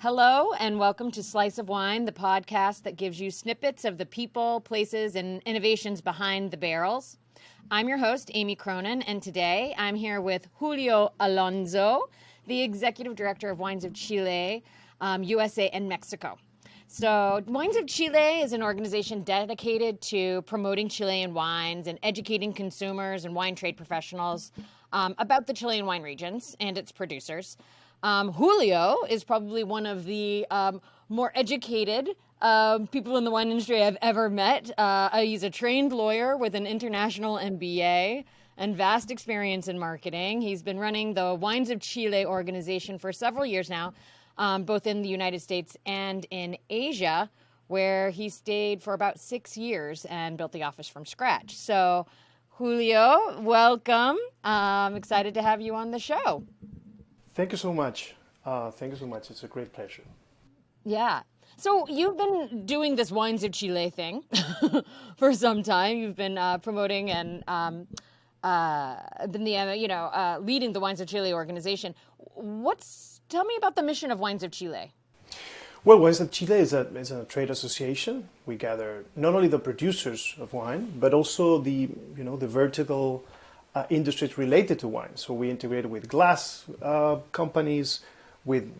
Hello, and welcome to Slice of Wine, the podcast that gives you snippets of the people, places, and innovations behind the barrels. I'm your host, Aimee Cronin, and today I'm here with Julio Alonso, the Executive Director of Wines of Chile, USA, and Mexico. So, Wines of Chile is an organization dedicated to promoting Chilean wines and educating consumers and wine trade professionals about the Chilean wine regions and its producers. Julio is probably one of the more educated people in the wine industry I've ever met. He's a trained lawyer with an international MBA and vast experience in marketing. He's been running the Wines of Chile organization for several years now, both in the United States and in Asia, where he stayed for about 6 years and built the office from scratch. So, Julio, welcome. I'm excited to have you on the show. Thank you so much. It's a great pleasure. Yeah. So you've been doing this Wines of Chile thing for some time. You've been promoting and leading the Wines of Chile organization. Tell me about the mission of Wines of Chile. Well, Wines of Chile is a trade association. We gather not only the producers of wine, but also the vertical industries related to wine. So we integrated with glass companies, with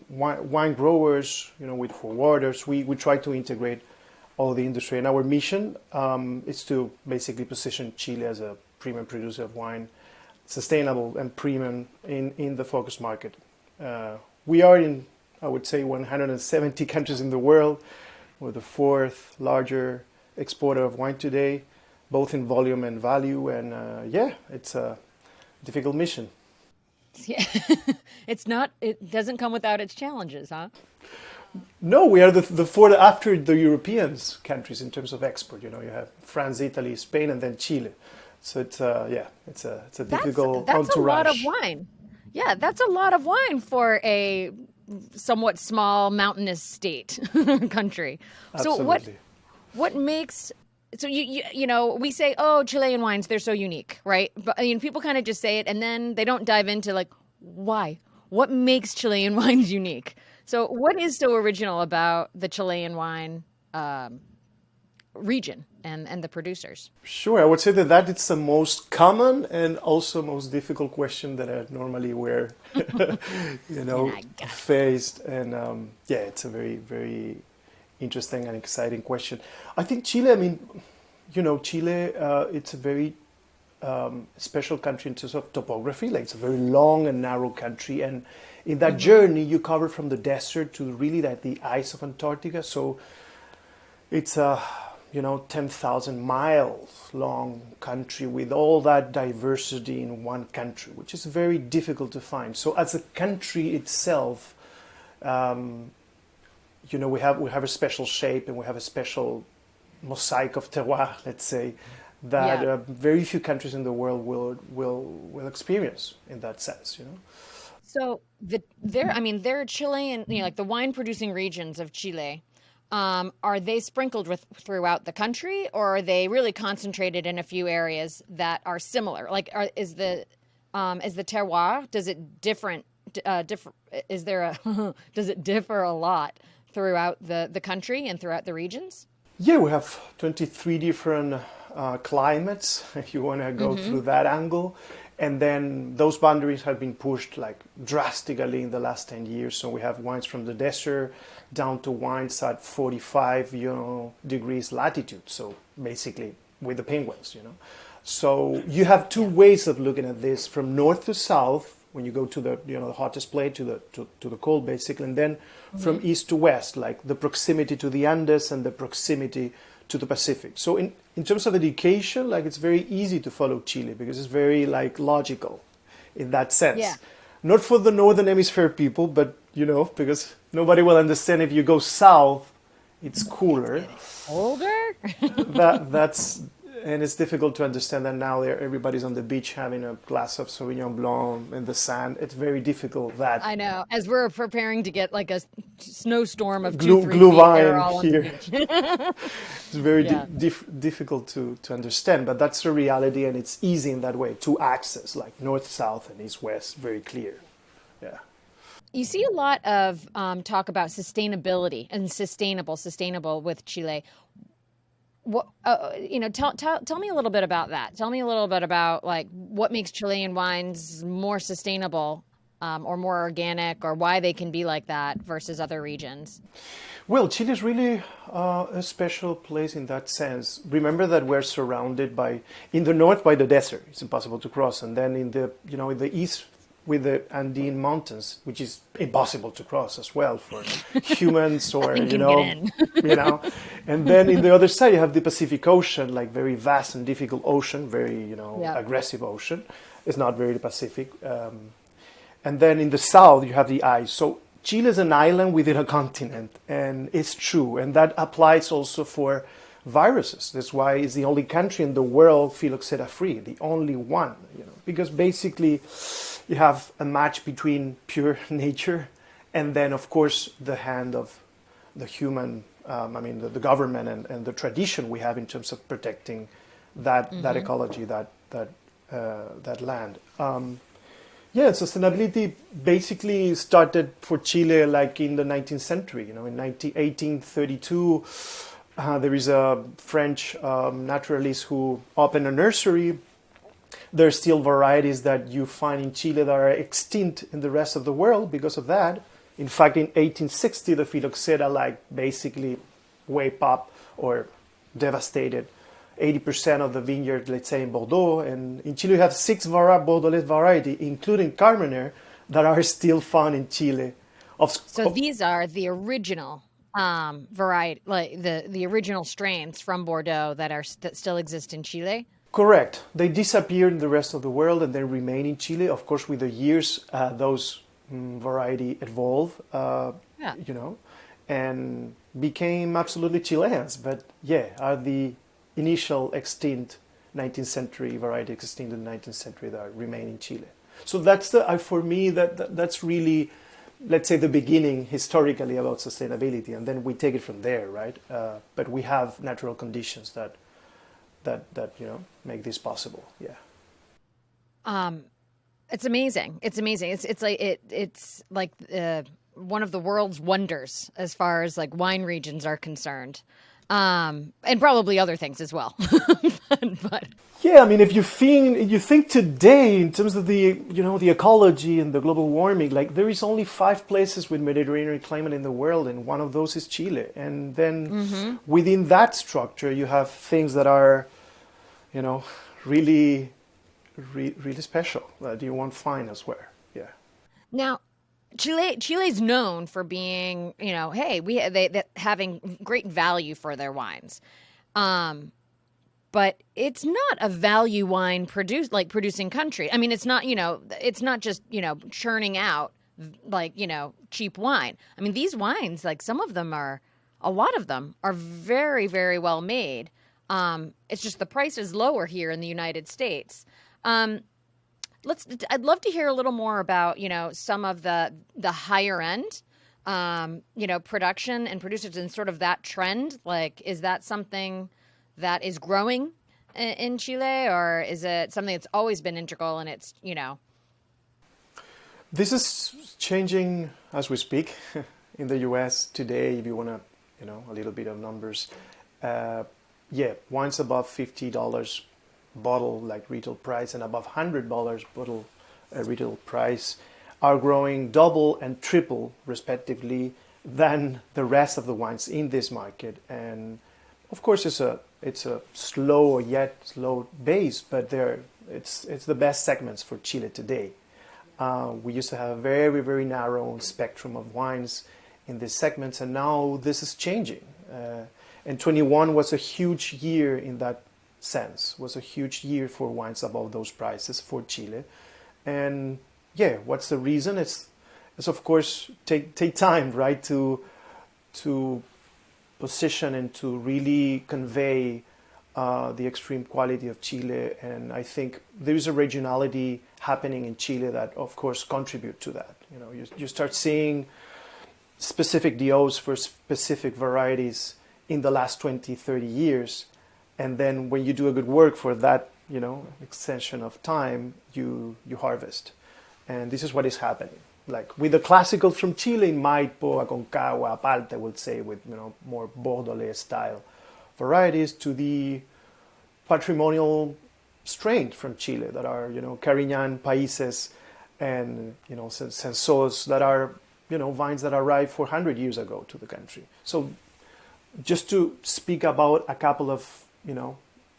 wine growers, with forwarders. We try to integrate all the industry. And our mission is to basically position Chile as a premium producer of wine, sustainable and premium in the focus market. We are in, I would say, 170 countries in the world. We're the fourth larger exporter of wine today, both in volume and value. And it's a difficult mission. Yeah. It doesn't come without its challenges, huh? No, we are the fourth after the European countries in terms of export. You have France, Italy, Spain, and then Chile. So it's a difficult that's entourage. A lot of wine. Yeah, that's a lot of wine for a somewhat small mountainous state country. Absolutely. So what makes we say, oh, Chilean wines, they're so unique, right? But people kind of just say it and then they don't dive into why? What makes Chilean wines unique? So what is so original about the Chilean wine region and the producers? Sure, I would say that it's the most common and also most difficult question that I normally faced. And it's a very, very interesting and exciting question. I think Chile, Chile, it's a very special country in terms of topography. It's a very long and narrow country. And in that journey, you cover from the desert to really the ice of Antarctica. So it's a 10,000 miles long country with all that diversity in one country, which is very difficult to find. So as a country itself, we have a special shape and we have a special mosaic of terroir, let's say, that very few countries in the world will experience in that sense. So they're Chilean, the wine producing regions of Chile. Are they sprinkled throughout the country, or are they really concentrated in a few areas that are similar? Is the terroir, does it does it differ a lot throughout the country and throughout the regions? Yeah, we have 23 different climates, if you want to go through that angle. And then those boundaries have been pushed drastically in the last 10 years. So we have wines from the desert down to wines at 45 degrees latitude. So basically with the penguins. So you have two ways of looking at this, from north to south, when you go to the hottest place to the cold, basically, and then from east to west, the proximity to the Andes and the proximity to the Pacific. So in terms of education, it's very easy to follow Chile because it's very logical in that sense. Yeah. Not for the northern hemisphere people, but because nobody will understand if you go south, it's cooler. Older? And it's difficult to understand that now everybody's on the beach having a glass of Sauvignon Blanc in the sand. It's very difficult that... I know. As we're preparing to get a snowstorm of 2-3 feet, Glühwein all on here. the beach. It's very difficult to understand, but that's the reality, and it's easy in that way to access, north, south, and east, west, very clear. Yeah. You see a lot of talk about sustainability and sustainable with Chile. What tell me a little bit about that. Tell me a little bit about like what makes Chilean wines more sustainable or more organic, or why they can be like that versus other regions. Well, Chile is really a special place in that sense. Remember that we're surrounded by, in the north by the desert, it's impossible to cross, and then in the, in the east with the Andean mountains, which is impossible to cross as well for humans or, Nothing can get in. you know. And then in the other side, you have the Pacific Ocean, like very vast and difficult ocean, very, Yeah. aggressive ocean. It's not very Pacific. And then in the south, you have the ice. So Chile is an island within a continent, and it's true. And that applies also for viruses. That's why it's the only country in the world phylloxera free, the only one, because basically you have a match between pure nature and then, of course, the hand of the human, the government and the tradition we have in terms of protecting that ecology, that land. Yeah, sustainability basically started for Chile like in the 19th century. In 1832, there is a French naturalist who opened a nursery. There are still varieties that you find in Chile that are extinct in the rest of the world because of that. In fact, in 1860, the phylloxera basically wiped up or devastated 80% of the vineyard, let's say in Bordeaux. And in Chile, you have 6 Bordeaux variety, including Carmener, that are still found in Chile. So these are the original variety, like the original strains from Bordeaux that still exist in Chile. Correct. They disappeared in the rest of the world and then remain in Chile. Of course, with the years, those variety evolved, Yeah. and became absolutely Chileans. But yeah, are the initial extinct 19th century variety extinct in the 19th century that remain in Chile. So that's for me that's really, let's say, the beginning historically about sustainability, and then we take it from there, right? But we have natural conditions that make this possible. Yeah. It's amazing. It's amazing. It's like one of the world's wonders as far as like wine regions are concerned. And probably other things as well. but Yeah, if you think today in terms of the ecology and the global warming, like there is only 5 places with Mediterranean climate in the world, and one of those is Chile. And then within that structure, you have things that are, really, really special that you won't find elsewhere. Yeah. now, Chile's known for being, hey, they having great value for their wines. But it's not a value wine producing country. It's not, it's not just, churning out cheap wine. These wines, like a lot of them are very, very well made. It's just the price is lower here in the United States. I'd love to hear a little more about, some of the higher end, production and producers and sort of that trend. Like, is that something that is growing in Chile, or is it something that's always been integral and it's, This is changing as we speak in the US today. If you want to, a little bit of numbers, wines above $50 bottle, like retail price, and above $100 bottle retail price are growing double and triple respectively than the rest of the wines in this market. And of course, it's a slow base, but it's the best segments for Chile today. We used to have a very, very narrow spectrum of wines in these segments, and now this is changing. And 21 was a huge year in that sense, was a huge year for wines above those prices for Chile. And yeah, what's the reason? It's of course take time, right, to position and to really convey the extreme quality of Chile. And I think there is a regionality happening in Chile that of course contribute to that. You start seeing specific DOs for specific varieties in the last 20, 30 years. And then when you do a good work for that, extension of time, you harvest. And this is what is happening. like with the classicals from Chile in Maipo, Aconcagua, Palta, I would say, with more Bordelais style varieties, to the patrimonial strains from Chile that are Carignan, Países, and Sensos that are vines that arrived 400 years ago to the country. So just to speak about a couple of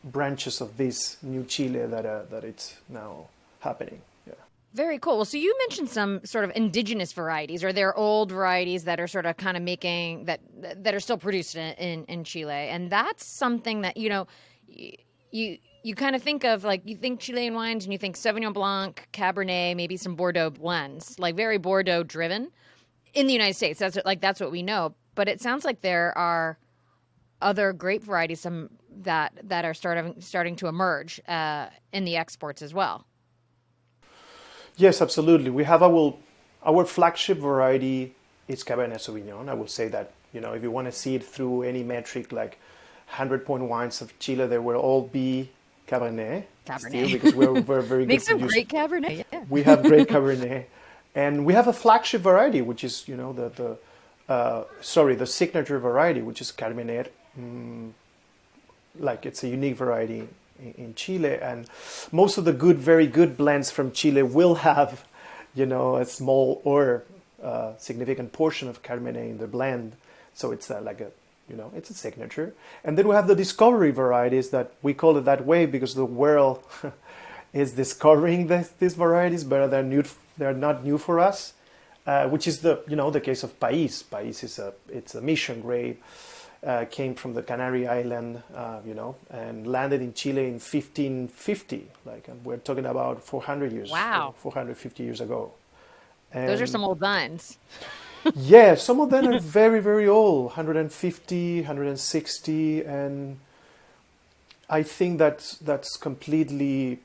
branches of this new Chile that it's now happening. Yeah. Very cool. Well, so you mentioned some sort of indigenous varieties, or they're old varieties that are sort of kind of making that are still produced in Chile, and that's something that you kind of think of, like, you think Chilean wines and you think Sauvignon Blanc, Cabernet, maybe some Bordeaux blends, like very Bordeaux driven in the United States. That's what we know. But it sounds like there are other grape varieties that are starting to emerge in the exports as well. Yes, absolutely. We have our flagship variety is Cabernet Sauvignon. I would say that if you want to see it through any metric, like 100-point wines of Chile, they will all be Cabernet. Still, because we're very Make good some producers. great Cabernet. Yeah. We have great Cabernet, and we have a flagship variety, which is the signature variety, which is Carmener. Like, it's a unique variety in Chile, and most of the very good blends from Chile will have, a small or significant portion of Carmener in the blend. So it's it's a signature. And then we have the discovery varieties that we call it that way because the world is discovering these varieties, but they're not new for us. Which is the case of País. País it's a mission grape. Came from the Canary Island, and landed in Chile in 1550. Like, we're talking about 400 years. Wow. 450 years ago. And Those are some old vines. yeah, some of them are very, very old, 150, 160, and I think that's completely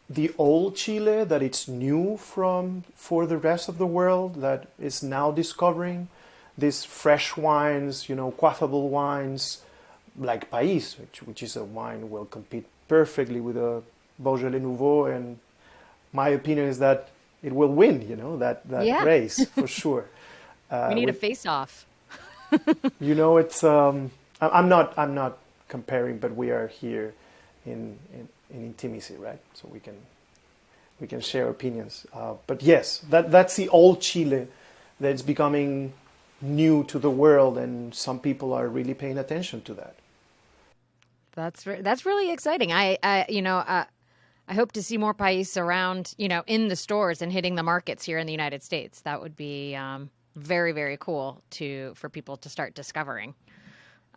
the old Chile that it's new for the rest of the world that is now discovering these fresh wines, quaffable wines like País, which is a wine will compete perfectly with a Beaujolais Nouveau, and my opinion is that it will win, that Yeah. race for sure. We need a face-off. It's I'm not comparing, but we are here in intimacy, right? So we can share opinions. But yes, that's the old Chile that's becoming new to the world, and some people are really paying attention to that. That's really exciting. I hope to see more País around, in the stores and hitting the markets here in the United States. That would be very, very cool for people to start discovering.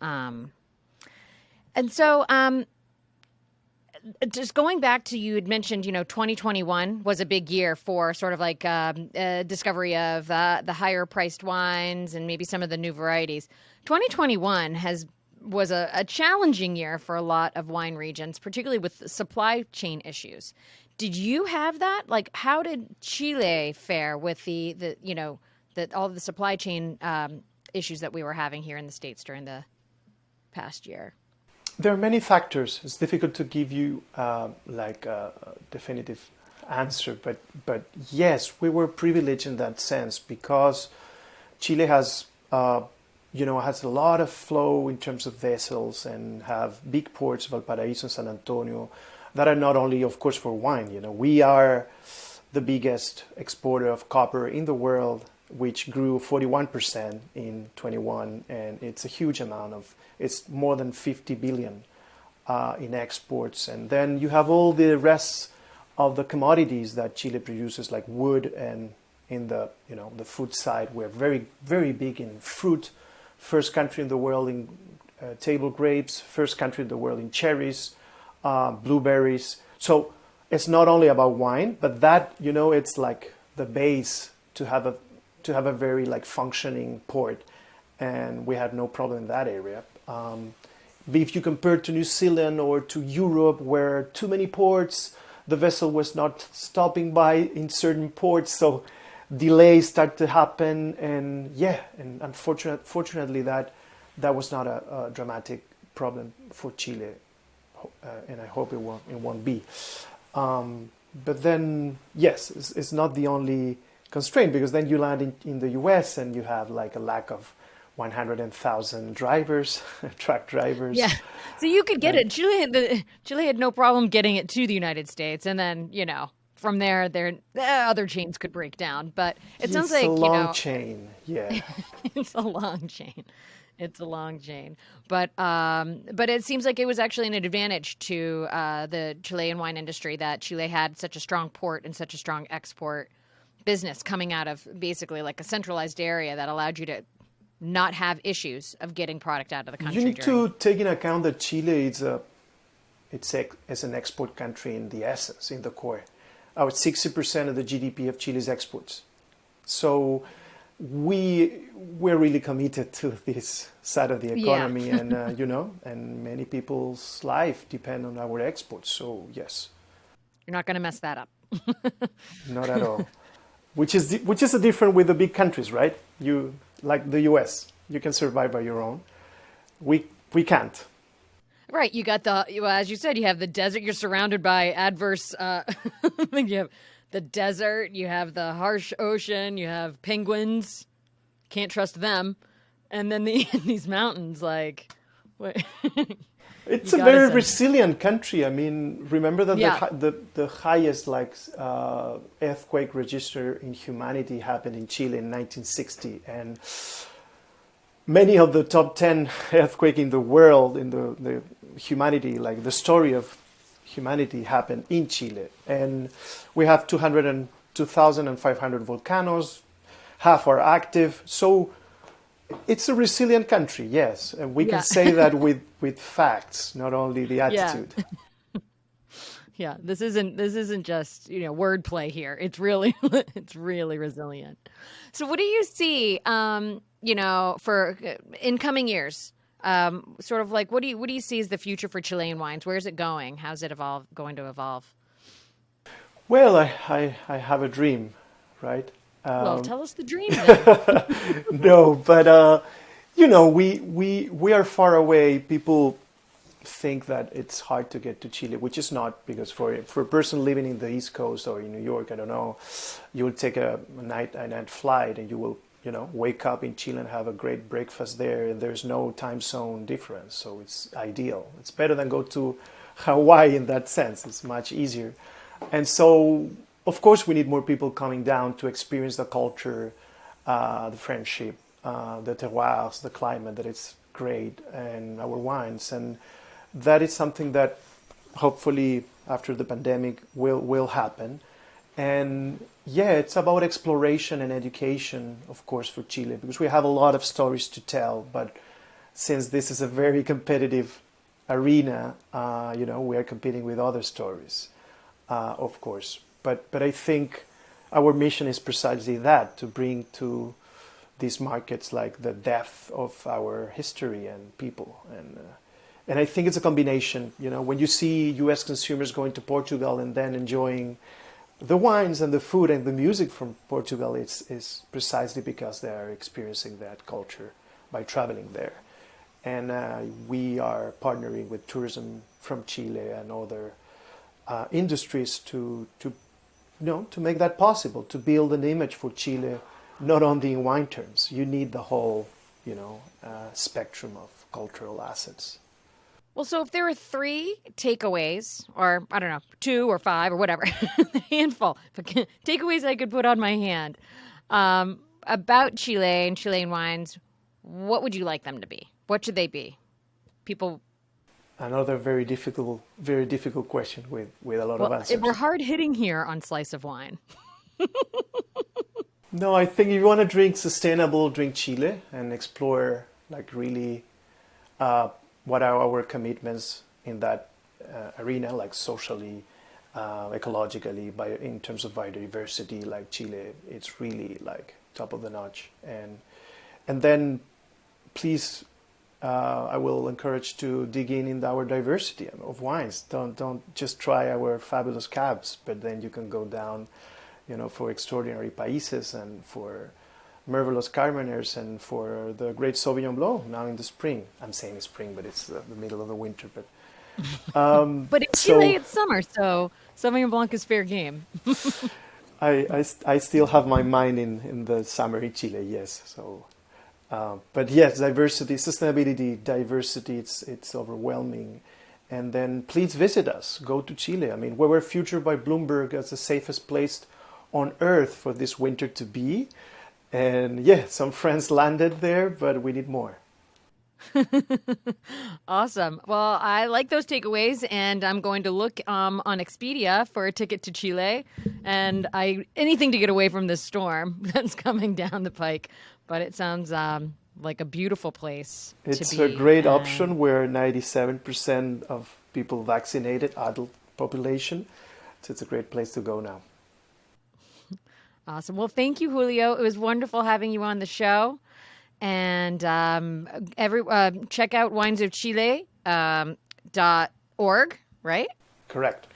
And so, just going back to, you had mentioned, 2021 was a big year for sort of like discovery of the higher priced wines and maybe some of the new varieties. 2021 was a challenging year for a lot of wine regions, particularly with supply chain issues. Did you have that? Like, how did Chile fare with all of the supply chain issues that we were having here in the States during the past year? There are many factors. It's difficult to give you a definitive answer, but yes, we were privileged in that sense because Chile has has a lot of flow in terms of vessels and have big ports, Valparaiso and San Antonio, that are not only, of course, for wine. We are the biggest exporter of copper in the world, which grew 41% in 21, and it's a huge amount it's more than 50 billion in exports. And then you have all the rest of the commodities that Chile produces, like wood, and in the the food side, we're very, very big in fruit. First country in the world in table grapes, first country in the world in cherries, blueberries. So it's not only about wine, but that it's like the base to have a very functioning port, and we had no problem in that area. But if you compare to New Zealand or to Europe, where too many ports, the vessel was not stopping by in certain ports, so delays start to happen, and unfortunately that was not a dramatic problem for Chile, and I hope it won't be. But then yes, it's not the only constraint, because then you land in the US and you have like a lack of 100,000 drivers, truck drivers. Yeah. So you could get it. Chile had no problem getting it to the United States, and then from there, other chains could break down. But it sounds It's a like long chain, yeah. it's a long chain. It's a long chain, but it seems like it was actually an advantage to the Chilean wine industry that Chile had such a strong port and such a strong export business coming out of basically like a centralized area that allowed you to not have issues of getting product out of the country. You need to take into account that Chile is an export country in the essence, in the core. About 60% of the GDP of Chile is exports. So we're really committed to this side of the economy, and and many people's life depend on our exports. So yes, you're not going to mess that up. Not at all. Which is a different with the big countries, right? You like the U.S. You can survive by your own. We can't. Right. You got as you said, you have the desert. You're surrounded by adverse. You have the desert. You have the harsh ocean. You have penguins. Can't trust them. And then these mountains, like. What? It's a very resilient country. I mean, remember that the highest earthquake register in humanity happened in Chile in 1960, and many of the top 10 earthquake in the world in the humanity, like the story of humanity, happened in Chile. And we have 2,500 volcanoes, half are active. So it's a resilient country, yes. And we can say that with facts, not only the attitude. Yeah, this isn't just wordplay here. It's really resilient. So what do you see for in coming years? Sort of like what do you see as the future for Chilean wines? Where's it going? How's it going to evolve? Well, I have a dream, right? Well, tell us the dream then. No, but we are far away. People think that it's hard to get to Chile, which is not, because for a person living in the East Coast or in New York, I don't know, you will take a night flight and you will wake up in Chile and have a great breakfast there, and there's no time zone difference, so it's ideal. It's better than go to Hawaii in that sense. It's much easier. And so, of course, we need more people coming down to experience the culture, the friendship, the terroirs, the climate, that it's great, and our wines. And that is something that hopefully after the pandemic will happen. And yeah, it's about exploration and education, of course, for Chile, because we have a lot of stories to tell. But since this is a very competitive arena, we are competing with other stories, of course. But I think our mission is precisely that, to bring to these markets like the depth of our history and people. And I think it's a combination. When you see U.S. consumers going to Portugal and then enjoying the wines and the food and the music from Portugal, is precisely because they are experiencing that culture by traveling there. And we are partnering with tourism from Chile and other industries to make that possible, to build an image for Chile, not only in wine terms. You need the whole, spectrum of cultural assets. Well, so if there are 3 takeaways, or I don't know, 2 or 5 or whatever, a handful, takeaways I could put on my hand about Chile and Chilean wines, what would you like them to be? What should they be? People. Another very difficult question with a lot of answers. We're hard hitting here on Slice of Wine. No, I think if you want to drink sustainable, drink Chile and explore really what are our commitments in that arena, like socially, ecologically, in terms of biodiversity. Like Chile, it's really like top of the notch. And then please, I will encourage to dig in our diversity of wines. Don't just try our fabulous cabs, but then you can go down, for extraordinary países and for marvelous Carmeners and for the great Sauvignon Blanc now in the spring. I'm saying spring, but it's the middle of the winter. But but in Chile it's summer, so Sauvignon Blanc is fair game. I still have my mind in the summer in Chile, yes. So, but yes, diversity, sustainability, diversity, it's overwhelming. And then please visit us. Go to Chile. I mean, we were featured by Bloomberg as the safest place on earth for this winter to be. And yeah, some friends landed there, but we need more. Awesome. Well, I like those takeaways, and I'm going to look on Expedia for a ticket to Chile, and anything to get away from this storm that's coming down the pike. But it sounds like a beautiful place It's to a be. great option where 97% of people vaccinated, adult population. So it's a great place to go now. Awesome. Well, thank you, Julio. It was wonderful having you on the show. And check out Wines of Chile .org, right? Correct.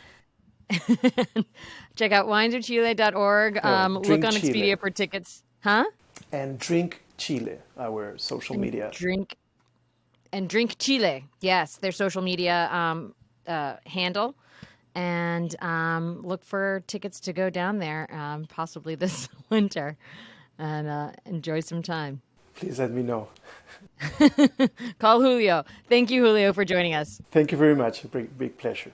Check out winesofchile.org. Look on Chile. Expedia for tickets. Huh? And Drink Chile, our social media. Drink Chile. Yes, their social media handle. And look for tickets to go down there, possibly this winter, and enjoy some time. Please let me know. Call Julio. Thank you, Julio, for joining us. Thank you very much. A big pleasure.